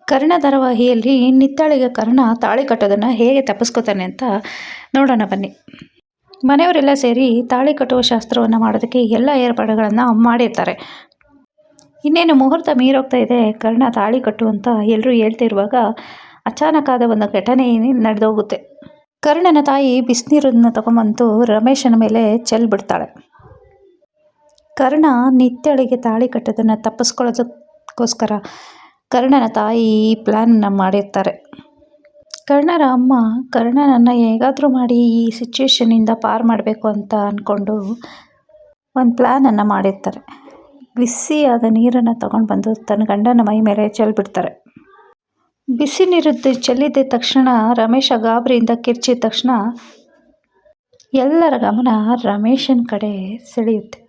ಕರ್ಣ ಧಾರಾವಾಹಿಯಲ್ಲಿ ನಿತ್ತಾಳಿಗೆ ಕರ್ಣ ತಾಳಿ ಕಟ್ಟೋದನ್ನು ಹೇಗೆ ತಪ್ಪಿಸ್ಕೋತಾನೆ ಅಂತ ನೋಡೋಣ ಬನ್ನಿ. ಮನೆಯವರೆಲ್ಲ ಸೇರಿ ತಾಳಿ ಕಟ್ಟುವ ಶಾಸ್ತ್ರವನ್ನು ಮಾಡೋದಕ್ಕೆ ಎಲ್ಲ ಏರ್ಪಾಡುಗಳನ್ನು ಮಾಡಿರ್ತಾರೆ. ಇನ್ನೇನು ಮುಹೂರ್ತ ಮೀರೋಗ್ತಾ ಇದೆ, ಕರ್ಣ ತಾಳಿ ಕಟ್ಟು ಅಂತ ಎಲ್ಲರೂ ಹೇಳ್ತಿರುವಾಗ ಅಚಾನಕ್ಕಾದ ಒಂದು ಘಟನೆ ನಡೆದೋಗುತ್ತೆ. ಕರ್ಣನ ತಾಯಿ ಬಿಸಿನೀರನ್ನು ತಗೊಂಬಂದು ರಮೇಶನ ಮೇಲೆ ಚೆಲ್ಬಿಡ್ತಾಳೆ. ಕರ್ಣ ನಿತ್ಯಾಳಿಗೆ ತಾಳಿ ಕಟ್ಟೋದನ್ನು ತಪ್ಪಿಸ್ಕೊಳ್ಳೋದಕ್ಕೋಸ್ಕರ ಕರ್ಣನ ತಾಯಿ ಈ ಪ್ಲ್ಯಾನನ್ನು ಮಾಡಿರ್ತಾರೆ. ಕರ್ಣರ ಅಮ್ಮ ಕರ್ಣನನ್ನು ಹೇಗಾದರೂ ಮಾಡಿ ಈ ಸಿಚುವೇಶನ್ನಿಂದ ಪಾರು ಮಾಡಬೇಕು ಅಂತ ಅಂದ್ಕೊಂಡು ಒಂದು ಪ್ಲ್ಯಾನನ್ನು ಮಾಡಿರ್ತಾರೆ. ಬಿಸಿಯಾದ ನೀರನ್ನು ತಗೊಂಡು ಬಂದು ತನ್ನ ಗಂಡನ ಮೈ ಮೇಲೆ ಚೆಲ್ಬಿಡ್ತಾರೆ. ಬಿಸಿ ನೀರದ್ದು ಚೆಲ್ಲಿದ ತಕ್ಷಣ ರಮೇಶ ಗಾಬರಿಯಿಂದ ಕಿರ್ಚಿದ ತಕ್ಷಣ ಎಲ್ಲರ ಗಮನ ರಮೇಶನ ಕಡೆ ಸೆಳೆಯುತ್ತೆ.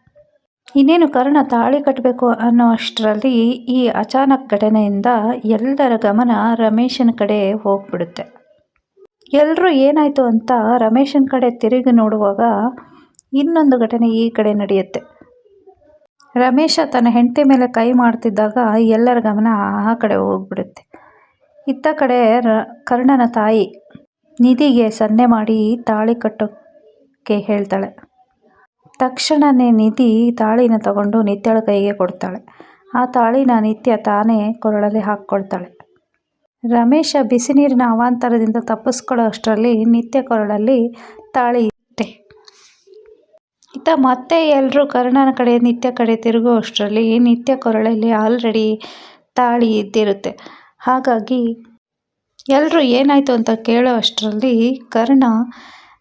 ಇನ್ನೇನು ಕರ್ಣ ತಾಳಿ ಕಟ್ಟಬೇಕು ಅನ್ನೋ ಅಷ್ಟರಲ್ಲಿ ಈ ಅಚಾನಕ್ ಘಟನೆಯಿಂದ ಎಲ್ಲರ ಗಮನ ರಮೇಶನ ಕಡೆ ಹೋಗ್ಬಿಡುತ್ತೆ. ಎಲ್ಲರೂ ಏನಾಯಿತು ಅಂತ ರಮೇಶನ ಕಡೆ ತಿರುಗಿ ನೋಡುವಾಗ ಇನ್ನೊಂದು ಘಟನೆ ಈ ಕಡೆ ನಡೆಯುತ್ತೆ. ರಮೇಶ ತನ್ನ ಹೆಂಡತಿ ಮೇಲೆ ಕೈ ಮಾಡ್ತಿದ್ದಾಗ ಎಲ್ಲರ ಗಮನ ಆ ಕಡೆ ಹೋಗ್ಬಿಡುತ್ತೆ. ಇತ್ತ ಕಡೆ ಕರ್ಣನ ತಾಯಿ ನಿಧಿಗೆ ಸನ್ನೆ ಮಾಡಿ ತಾಳಿ ಕಟ್ಟೋಕ್ಕೆ ಹೇಳ್ತಾಳೆ. ತಕ್ಷಣವೇ ನಿಧಿ ತಾಳಿನ ತಗೊಂಡು ನಿತ್ಯಳ ಕೈಗೆ ಕೊಡ್ತಾಳೆ. ಆ ತಾಳಿನ ನಿತ್ಯ ತಾನೇ ಕೊರಳಲ್ಲಿ ಹಾಕ್ಕೊಳ್ತಾಳೆ. ರಮೇಶ ಬಿಸಿ ನೀರಿನ ಅವಾಂತರದಿಂದ ತಪ್ಪಿಸ್ಕೊಳ್ಳೋ ಅಷ್ಟರಲ್ಲಿ ನಿತ್ಯ ಕೊರಳಲ್ಲಿ ತಾಳಿ ಇತ್ತೆ. ಇತ್ತ ಮತ್ತೆ ಎಲ್ಲರೂ ಕರ್ಣನ ಕಡೆ ನಿತ್ಯ ಕಡೆ ತಿರುಗೋ ಅಷ್ಟರಲ್ಲಿ ನಿತ್ಯ ಕೊರಳಲ್ಲಿ ಆಲ್ರೆಡಿ ತಾಳಿ ಇದ್ದಿರುತ್ತೆ. ಹಾಗಾಗಿ ಎಲ್ಲರೂ ಏನಾಯಿತು ಅಂತ ಕೇಳೋ ಅಷ್ಟರಲ್ಲಿ ಕರ್ಣ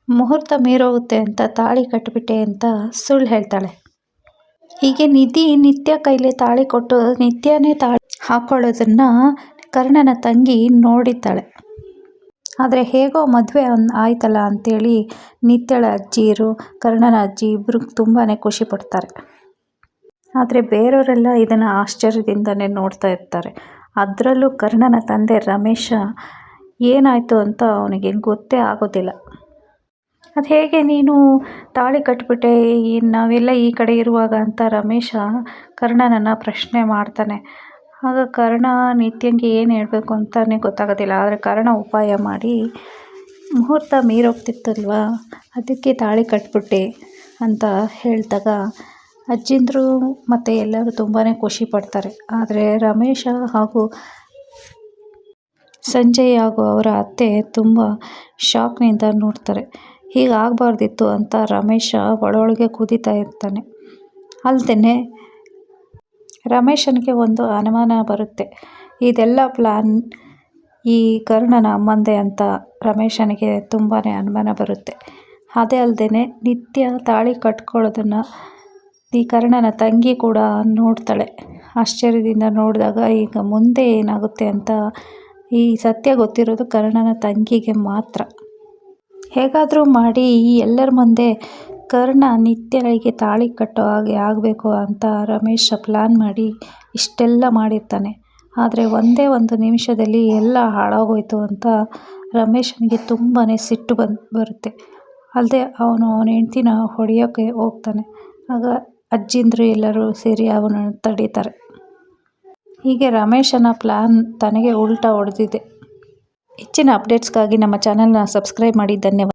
ಮುಹೂರ್ತ ಮೀರೋಗುತ್ತೆ ಅಂತ ತಾಳಿ ಕಟ್ಟಿಬಿಟ್ಟೆ ಅಂತ ಸುಳ್ಳು ಹೇಳ್ತಾಳೆ. ಹೀಗೆ ನಿಧಿ ನಿತ್ಯ ಕೈಲಿ ತಾಳಿ ಕೊಟ್ಟು ನಿತ್ಯನೇ ತಾಳಿ ಹಾಕ್ಕೊಳ್ಳೋದನ್ನು ಕರ್ಣನ ತಂಗಿ ನೋಡಿದ್ದಾಳೆ. ಆದರೆ ಹೇಗೋ ಮದುವೆ ಆಯ್ತಲ್ಲ ಅಂಥೇಳಿ ನಿತ್ಯಳ ಅಜ್ಜಿಯರು ಕರ್ಣನ ಅಜ್ಜಿ ಇಬ್ಬರು ತುಂಬಾ ಖುಷಿ ಪಡ್ತಾರೆ. ಆದರೆ ಬೇರೆಯವರೆಲ್ಲ ಇದನ್ನು ಆಶ್ಚರ್ಯದಿಂದನೇ ನೋಡ್ತಾ ಇರ್ತಾರೆ. ಅದರಲ್ಲೂ ಕರ್ಣನ ತಂದೆ ರಮೇಶ ಏನಾಯಿತು ಅಂತ ಅವನಿಗೇನು ಗೊತ್ತೇ ಆಗೋದಿಲ್ಲ. ಅದು ಹೇಗೆ ನೀನು ತಾಳಿ ಕಟ್ಟಿಬಿಟ್ಟೆ, ನಾವೆಲ್ಲ ಈ ಕಡೆ ಇರುವಾಗ ಅಂತ ರಮೇಶ ಕರ್ಣನನ್ನು ಪ್ರಶ್ನೆ ಮಾಡ್ತಾನೆ. ಆಗ ಕರ್ಣ ನಿತ್ಯಂಗೆ ಏನು ಹೇಳಬೇಕು ಅಂತಲೇ ಗೊತ್ತಾಗೋದಿಲ್ಲ. ಆದರೆ ಕರ್ಣ ಉಪಾಯ ಮಾಡಿ ಮುಹೂರ್ತ ಮೀರೋಗ್ತಿತ್ತಲ್ವ, ಅದಕ್ಕೆ ತಾಳಿ ಕಟ್ಬಿಟ್ಟೆ ಅಂತ ಹೇಳಿದಾಗ ಅಜ್ಜಿಂದರು ಮತ್ತು ಎಲ್ಲರೂ ತುಂಬಾ ಖುಷಿ ಪಡ್ತಾರೆ. ಆದರೆ ರಮೇಶ ಹಾಗೂ ಸಂಜಯ್ ಹಾಗೂ ಅವರ ಅತ್ತೆ ತುಂಬ ಶಾಕ್ನಿಂದ ನೋಡ್ತಾರೆ. ಹೀಗಾಗಬಾರ್ದಿತ್ತು ಅಂತ ರಮೇಶ ಒಳೊಳಗೆ ಕುದೀತಾ ಇರ್ತಾನೆ. ಅಲ್ಲದೆ ರಮೇಶನಿಗೆ ಒಂದು ಅನುಮಾನ ಬರುತ್ತೆ. ಇದೆಲ್ಲ ಪ್ಲ್ಯಾನ್ ಈ ಕರ್ಣನ ಅಮ್ಮಂದೆ ಅಂತ ರಮೇಶನಿಗೆ ತುಂಬಾ ಅನುಮಾನ ಬರುತ್ತೆ. ಅದೇ ಅಲ್ಲದೆ ನಿತ್ಯ ತಾಳಿ ಕಟ್ಕೊಳ್ಳೋದನ್ನು ಈ ಕರ್ಣನ ತಂಗಿ ಕೂಡ ನೋಡ್ತಾಳೆ. ಆಶ್ಚರ್ಯದಿಂದ ನೋಡಿದಾಗ ಈಗ ಮುಂದೆ ಏನಾಗುತ್ತೆ ಅಂತ ಈ ಸತ್ಯ ಗೊತ್ತಿರೋದು ಕರ್ಣನ ತಂಗಿಗೆ ಮಾತ್ರ. ಹೇಗಾದರೂ ಮಾಡಿ ಈ ಎಲ್ಲರ ಮುಂದೆ ಕರ್ಣ ನಿತ್ಯಳಿಗೆ ತಾಳಿ ಕಟ್ಟೋ ಹಾಗೆ ಆಗಬೇಕು ಅಂತ ರಮೇಶ ಪ್ಲ್ಯಾನ್ ಮಾಡಿ ಇಷ್ಟೆಲ್ಲ ಮಾಡಿರ್ತಾನೆ. ಆದರೆ ಒಂದೇ ಒಂದು ನಿಮಿಷದಲ್ಲಿ ಎಲ್ಲ ಹಾಳಾಗೋಯ್ತು ಅಂತ ರಮೇಶನಿಗೆ ತುಂಬಾ ಸಿಟ್ಟು ಬರುತ್ತೆ. ಅಲ್ಲದೆ ಅವನ ಹೆಂಡ್ತಿನ ಹೊಡೆಯೋಕ್ಕೆ ಹೋಗ್ತಾನೆ. ಆಗ ಅಜ್ಜಿಂದರು ಎಲ್ಲರೂ ಸೇರಿ ಅವನನ್ನು ತಡೀತಾರೆ. ಹೀಗೆ ರಮೇಶನ ಪ್ಲ್ಯಾನ್ ತನಗೆ ಉಲ್ಟಾ ಹೊಡೆದಿದೆ. ಹೆಚ್ಚಿನ ಅಪ್ಡೇಟ್ಸ್ಗಾಗಿ ನಮ್ಮ ಚಾನಲ್ನ ಸಬ್ಸ್ಕ್ರೈಬ್ ಮಾಡಿ. ಧನ್ಯವಾದ.